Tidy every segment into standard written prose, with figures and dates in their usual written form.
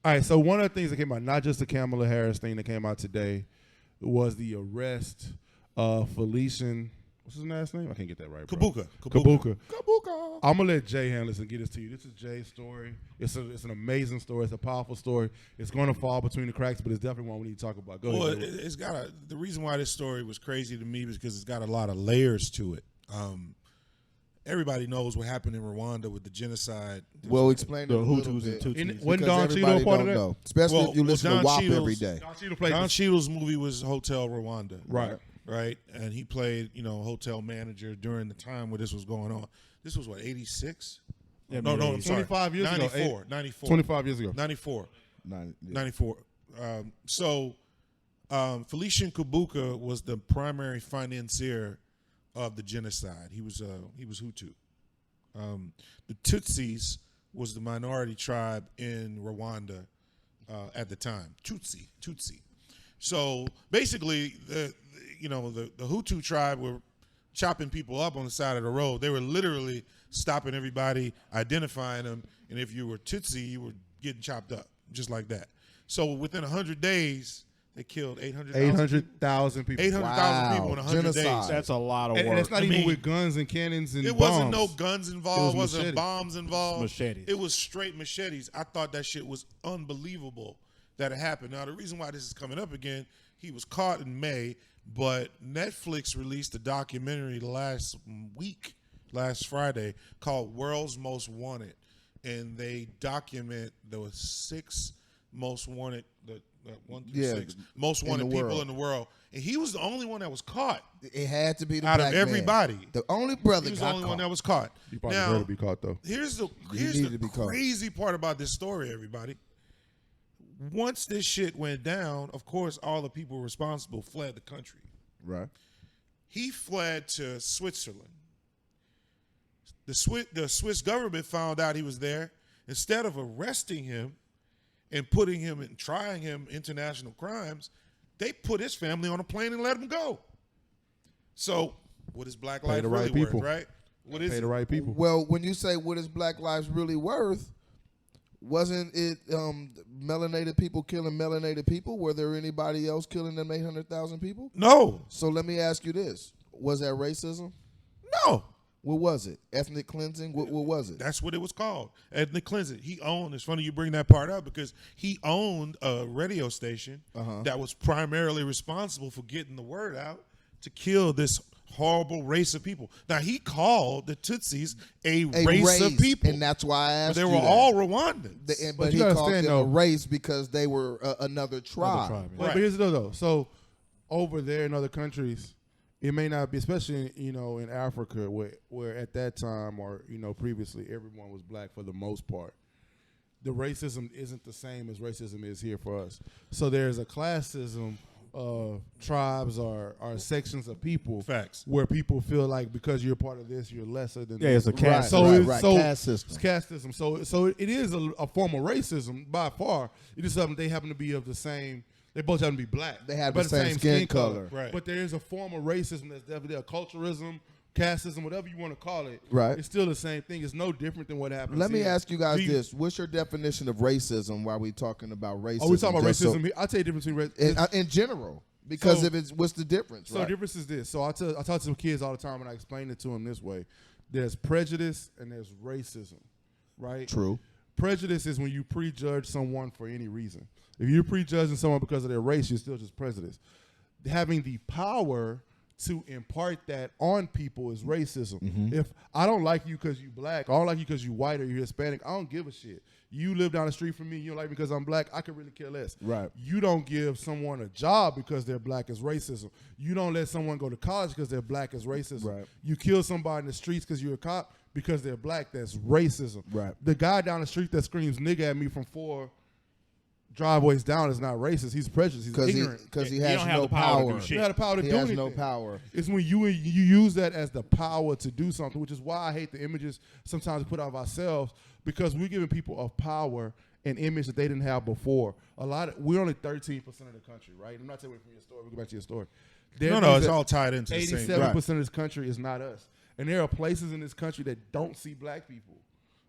All right, so one of the things that came out, not just the Kamala Harris thing that came out today, was the arrest of Felician. What's his last name? I can't get that right, bro. Kabuka. I'm going to let Jay handle this and get this to you. This is Jay's story. It's an amazing story. It's a powerful story. It's going to fall between the cracks, but it's definitely one we need to talk about. Go ahead. It's got the reason why this story was crazy to me was because it's got a lot of layers to it. Everybody knows what happened in Rwanda with the genocide. Well, explain the it a little Hutus and bit. Tutsis. Wasn't Don Cheadle a part of that? Know. Especially if you listen to WAP every day. Don Cheadle's movie was Hotel Rwanda. Right. Right. And he played, hotel manager during the time where this was going on. This was what, 86? Yeah, no, I'm sorry. 25 years 94, ago. 94. 25 years ago. 94. 94. Felix Kabuka was the primary financier of the genocide. He was Hutu. The Tutsis was the minority tribe in Rwanda at the time. Tutsi. So basically, the Hutu tribe were chopping people up on the side of the road. They were literally stopping everybody, identifying them, and if you were Tutsi, you were getting chopped up, just like that. So within 100 days, they killed 800,000 people. 800,000 people in 100 Genocide. days. That's a lot of work. And it's not even with guns and cannons and It bombs. wasn't no guns involved. It wasn't machetes. bombs involved. Machetes. It was straight machetes. I thought that shit was unbelievable that it happened. Now, the reason why this is coming up again, he was caught in May, but Netflix released a documentary last Friday, called World's Most Wanted. And they document the 6 most wanted, most wanted people in the world. And he was the only one that was caught. It had to be the out black of everybody. Man. The only brother He was got the only caught. one that was caught. You probably now, deserve to be caught, though. Here's the needed to be caught. crazy part about this story, everybody. Once this shit went down, of course, all the people responsible fled the country. Right. He fled to Switzerland. The Swiss government found out he was there. Instead of arresting him and putting him and trying him international crimes, they put his family on a plane and let him go. So, what is Black Lives really worth, right? What is Pay the right people. Well, when you say what is Black Lives really worth, wasn't it melanated people killing melanated people? Were there anybody else killing them 800,000 people? No. So let me ask you this. Was that racism? No. What was it? Ethnic cleansing? What was it? That's what it was called. Ethnic cleansing. He owned, it's funny you bring that part up because he owned a radio station that was primarily responsible for getting the word out to kill this horrible race of people. Now, he called the Tutsis a race of people. And that's why I asked they you were that. all Rwandans. But he called them a race because they were another tribe. But here's the deal, though. So over there in other countries, it may not be, especially in Africa, where at that time or previously everyone was black for the most part. The racism isn't the same as racism is here for us. So there's a classism of tribes or sections of people. Facts. Where people feel like because you're part of this, you're lesser than. Yeah, it's a caste. Caste system. It's caste system. So it is a form of racism by far. It is something they happen to be of the same. They both happen to be black. They have the same skin color. Right. But there is a form of racism that's definitely a culturalism, casteism, whatever you want to call it. Right. It's still the same thing. It's no different than what happens. Let me here. ask you guys this. What's your definition of racism while we're talking about racism? Oh, we're talking about racism. I'll tell you the difference between racism. In general. Because what's the difference? So the difference is this. So I talk to some kids all the time and I explain it to them this way. There's prejudice and there's racism, right? True. Prejudice is when you prejudge someone for any reason. If you're prejudging someone because of their race, you're still just prejudice. Having the power to impart that on people is racism. Mm-hmm. If I don't like you because you black, or I don't like you because you white or you're Hispanic, I don't give a shit. You live down the street from me, you don't like me because I'm black, I could really care less. Right. You don't give someone a job because they're black is racism. You don't let someone go to college because they're black is racism. Right. You kill somebody in the streets because you're a cop because they're black, that's racism. Right. The guy down the street that screams nigga at me from 4 driveways down is not racist. He's prejudiced. He's ignorant. Because he don't has have no the power to power. do shit. He had the power to He do has anything. no power. It's when you use that as the power to do something, which is why I hate the images sometimes we put out of ourselves, because we're giving people a power an image that they didn't have before. We're only 13% of the country, right? I'm not taking away from your story. We'll go back to your story. No, it's all tied into the same. 87% of this country is not us. And there are places in this country that don't see black people.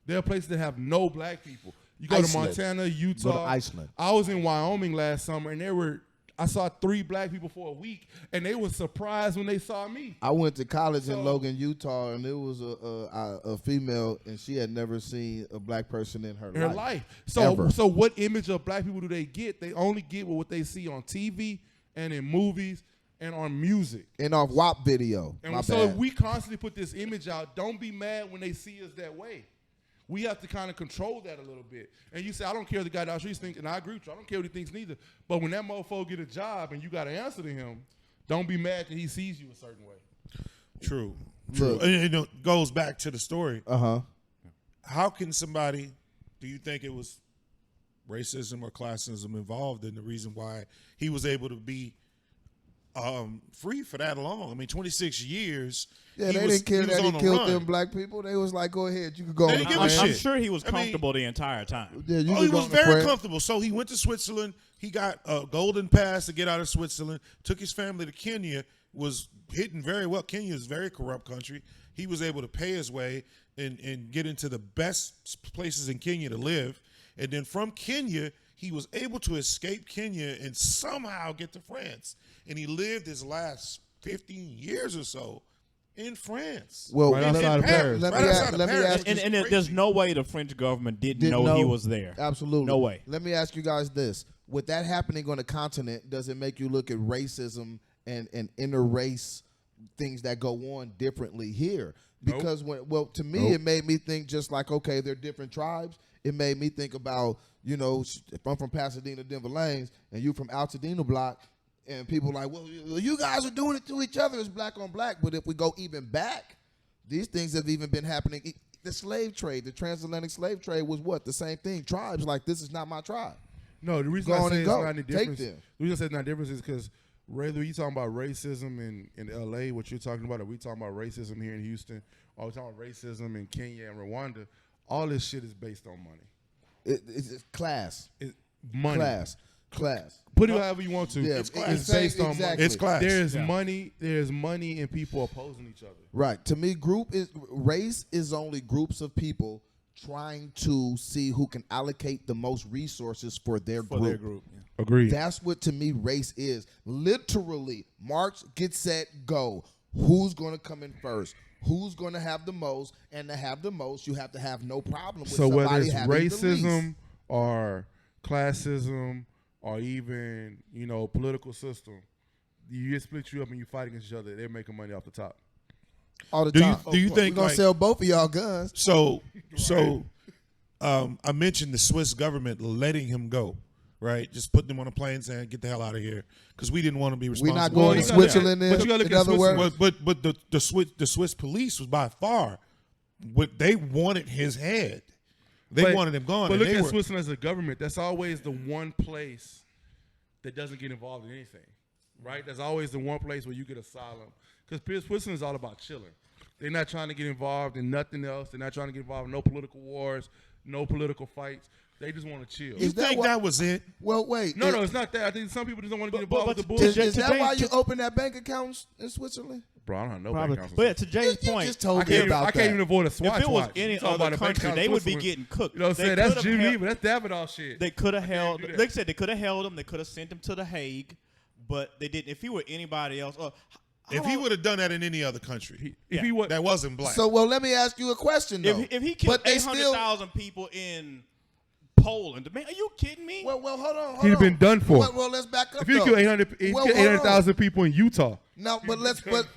There are places that have no black people. You go Iceland. to Montana, Utah. Go to Iceland. I was in Wyoming last summer, and I saw 3 black people for a week, and they were surprised when they saw me. I went to college So- in Logan, Utah, and there was a female, and she had never seen a black person in her life. So what image of black people do they get? They only get what they see on TV and in movies and on music. And off WAP video. And My so bad. if we constantly put this image out, don't be mad when they see us that way. We have to kind of control that a little bit. And you say, I don't care what the guy down the street thinks, and I agree with you. I don't care what he thinks neither. But when that mofo get a job and you got to answer to him, don't be mad that he sees you a certain way. True. Look. And it goes back to the story. Uh-huh. How can somebody, do you think it was racism or classism involved in the reason why he was able to be free for that long? I mean, 26 years. Yeah, he they was- didn't care he was that he on the killed run. them black people. They was like, go ahead, you could go They on the didn't give a friend. shit. I'm sure he was I mean- comfortable the entire time. Yeah, you Oh, could he go was on the very friend. comfortable. So he went to Switzerland. He got a golden pass to get out of Switzerland. Took his family to Kenya. Was hitting very well. Kenya is a very corrupt country. He was able to pay his way and get into the best places in Kenya to live. And then from Kenya, he was able to escape Kenya and somehow get to France. And he lived his last 15 years or so in France. Well, Right outside of Paris. Let Right me outside of let me Paris. ask you. And there's no way the French government didn't Didn't know he know. was there. Absolutely. No way. Let me ask you guys this. With that happening on the continent, does it make you look at racism and inter-race things that go on differently here? Because to me, it made me think just like, okay, they're different tribes. It made me think about, if I'm from Pasadena, Denver Lanes, and you from Altadena Block, and people like, well, you guys are doing it to each other. It's black on black. But if we go even back, these things have even been happening. The slave trade, the transatlantic slave trade was what? The same thing. Tribes like, this is not my tribe. No, the reason Go I on say and it's go. not any Take difference. them. The reason I say it's not difference is because whether you talking about racism in L.A., what you're talking about, or we talking about racism here in Houston, or we talking about racism in Kenya and Rwanda, all this shit is based on money. It's class. Money. Class. Put it however you want to. Yeah, It's class. based on money. Exactly. It's class. There's money. There's money in people opposing each other. Right. To me, race is only groups of people trying to see who can allocate the most resources for their group. Agreed. That's what to me race is. Literally, march, get set, go. Who's going to come in first? Who's going to have the most? And to have the most, you have to have no problem with So somebody whether it's having the least. racism or classism or even political system, you split you up and you fight against each other. They're making money off the top. All the Do you- time. do you We're think, going to like- sell both of y'all guns. So I mentioned the Swiss government letting him go, right? Just putting him on a plane saying, get the hell out of here. Because we didn't want to be We're responsible. not going to you gotta- Switzerland but you gotta look in at other words. Switzerland. But the Swiss police was by far what they wanted his head. They wanted him gone. But and look they at were- Switzerland as a government. That's always the one place that doesn't get involved in anything, right? That's always the one place where you get asylum. Because Switzerland is all about chilling. They're not trying to get involved in nothing else. They're not trying to get involved in no political wars, no political fights. They just want to chill. You Is that think what- that was it? Well, wait. No, it's not that. I think some people just don't want to get But- involved but with the Is, bullshit. is that James- why you open that bank account in Switzerland? Bro, I don't have no Probably. bank accounts. But yeah, to James' You point, just told I me can't, about I can't that. even avoid a swatch. if it was watch. any You talking other about a bank country, account they in would be Switzerland. getting cooked. You know what I'm They saying? That's could've Geneva. held- That's Davidoff shit. They could have held. do that. Like I said, they could have held him. They could have sent him to the Hague, but they didn't. If he were anybody else, If he would have done that in any other country, If he was, that wasn't black. So, well, let me ask you a question, though. if he killed But they 800,000 people in Poland, man, are you kidding me? Well, hold on. He'd have been done for. Well, let's back up. if he though. killed 800,000 people in Utah, No, but let's flip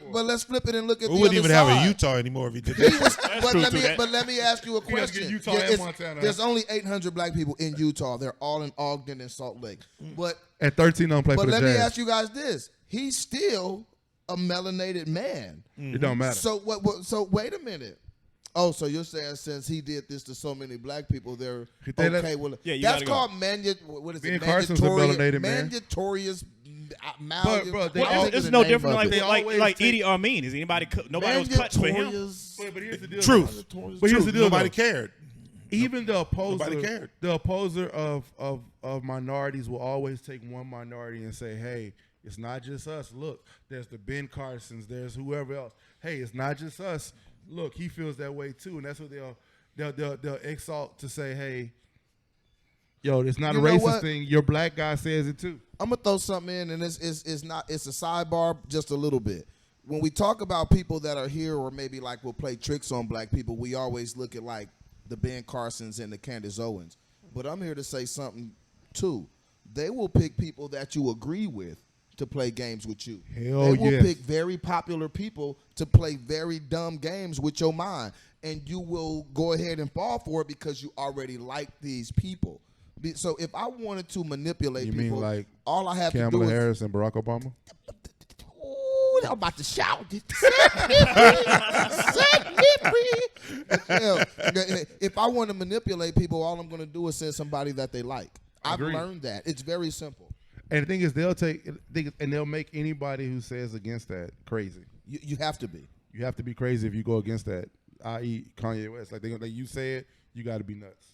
it and look at we the wouldn't other even have side. a Utah anymore if he did He that. was, true, but let me ask you a has to question. get Utah and it's- Montana. There's only 800 black people in Utah. They're all in Ogden and Salt Lake. But and 13 don't play for the let me Jazz. ask you guys this: he's still a melanated man. It don't matter. So what? So wait a minute. Oh, so you're saying since he did this to so many black people, they're They let- okay with it? Yeah, you That's gotta go. called what is Ben it? Carson's a melanated man. Mandatorious. Bro, they Well, all- it's no different like They always like take- Idi Amin. Is anybody? Nobody was cut for him. But here's the deal. Truth. But here's the deal. Nobody though. cared. Even the Nobody cared. opposer of minorities will always take one minority and say, "Hey, it's not just us. Look, there's the Ben Carsons, there's whoever else. Hey, it's not just us. Look, he feels that way too." And that's what they'll exalt to say, "Hey, Yo, it's not You a know racist what? thing. Your black guy says it too. I'm gonna throw something in, and it's a sidebar just a little bit. When we talk about people that are here, or maybe like will play tricks on black people, we always look at like the Ben Carsons and the Candace Owens. But I'm here to say something too. They will pick people that you agree with to play games with you. Hell they will yes. pick very popular people to play very dumb games with your mind, and you will go ahead and fall for it because you already like these people. So if I wanted to manipulate You people, mean like all I have to Kamala do is Harris and Barack Obama? ooh, I'm about to shout. If I want to manipulate people, all I'm going to do is send somebody that they like. I've Agreed. learned that. It's very simple. And the thing is, they'll make anybody who says against that crazy. You have to be. You have to be crazy if you go against that. I.e., Kanye West. Like you say it, you got to be nuts.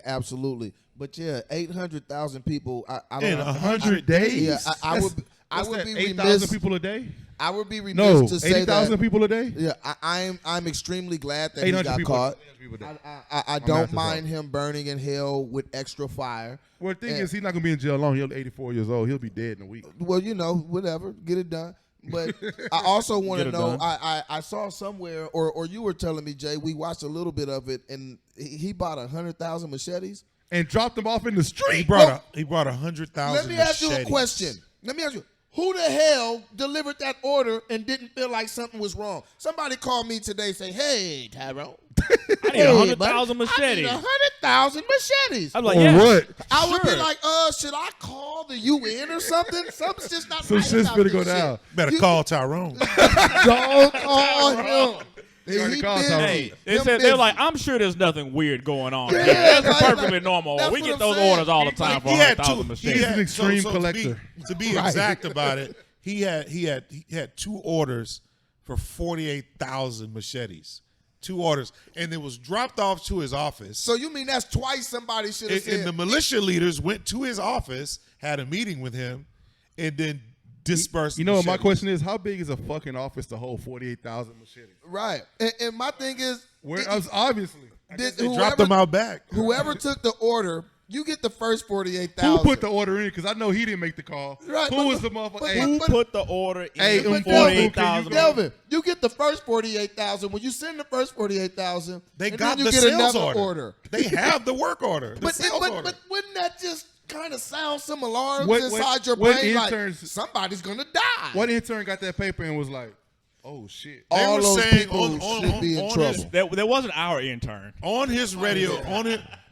Absolutely. But yeah, 800,000 people. I don't In know. 100 days. Yeah, I would What's be that, 8,000 remiss. people a day? I would be remiss No, to say 80,000 that. people a day? Yeah, I'm extremely glad that he 800 got people. caught. 800 people a day. I math don't is mind off. him burning in hell with extra fire. Well, the thing And- is, he's not going to be in jail long. He'll be 84 years old. He'll be dead in a week. Well, whatever, get it done. But I also want to Get it know. done. I saw somewhere, or you were telling me, Jay. We watched a little bit of it, and he bought 100,000 machetes. And dropped them off in the He street. brought 100,000. Let me ask you a question. Who the hell delivered that order and didn't feel like something was wrong? Somebody called me today, say, "Hey, Tyrone, I need 100,000 machetes. I need 100,000 machetes." I'm like, Or yeah. what? I would be sure. like, should I call the UN or something? Something's just not Some right shit's about finna this go shit. down. Better call Tyrone. Don't call him. He already called busy. Tyrone. Hey, they Him said they're busy. like, I'm sure there's nothing weird going on. Yeah, here. That's like- perfectly like- normal. that's We what get I'm those saying. orders all the time for He had 100,000 two. machetes. He's an extreme to collector. be exact about it, he had 2 orders for 48,000 machetes. 2 orders, and it was dropped off to his office. So you mean that's twice somebody should have And said? the militia leaders went to his office, had a meeting with him, and then dispersed. You know what my machetes. question is? How big is a fucking office to hold 48,000 machetes? Right. And my thing is, Obviously. They dropped them out back. Whoever took the order, you get the first 48,000. Who put the order in? Because I know he didn't make the call. Right, Who but- was the motherfucker? but- Hey, Who but- put the order in Hey, for but Delvin, 48,000? Delvin, you get the first 48,000. When you send the first 48,000, They and got then you the get sales another order. They have the work order. The But, sales order. but wouldn't that just kind of sound some alarms What- inside your what brain? Like, interns- somebody's going to die. what intern got that paper and was like, oh, shit. They All were those saying people should be in on trouble. That wasn't our intern. on his radio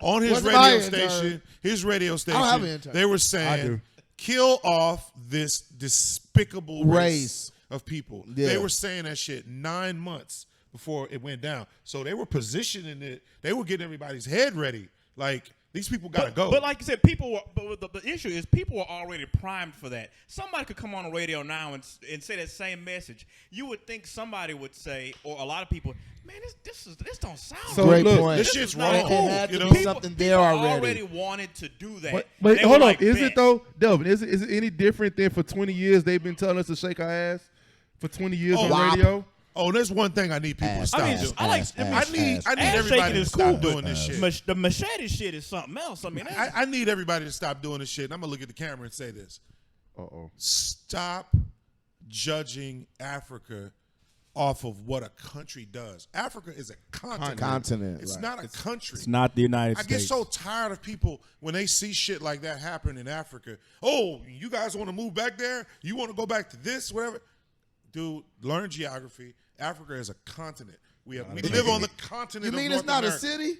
on his Wasn't my radio intern. station, his radio have an station, intern. they were I saying, do. kill off this despicable race of people. Yeah. They were saying that shit 9 months before it went down. So they were positioning it. They were getting everybody's head ready. Like, these people got to go. But like you said, people were. But the issue is people were already primed for that. Somebody could come on the radio now and say that same message. You would think somebody would say, or a lot of people, man, this don't sound So, Great look, point. this This shit's is not wrong. cool. It had to you be know? something there people already. wanted to do that. But They hold were on. like, Is bet. it, though? Delvin, is it any different than for 20 years they've been telling us to shake our ass? For 20 years on WAP. radio? Oh, there's one thing I need people to stop I mean, doing. I like. I need Ass everybody shaking to is stop cool, doing but this shit. the machete shit is something else. I mean, I need everybody to stop doing this shit. And I'm going to look at the camera and say this. Uh-oh. Stop judging Africa off of what a country does. Africa is a continent. Continent, It's right. not a country. it's not the United I States. get so tired of people when they see shit like that happen in Africa. Oh, you guys want to move back there? You want to go back to this, whatever? Dude, learn geography. Africa is a continent. We live on the continent You of mean North it's not America. a city?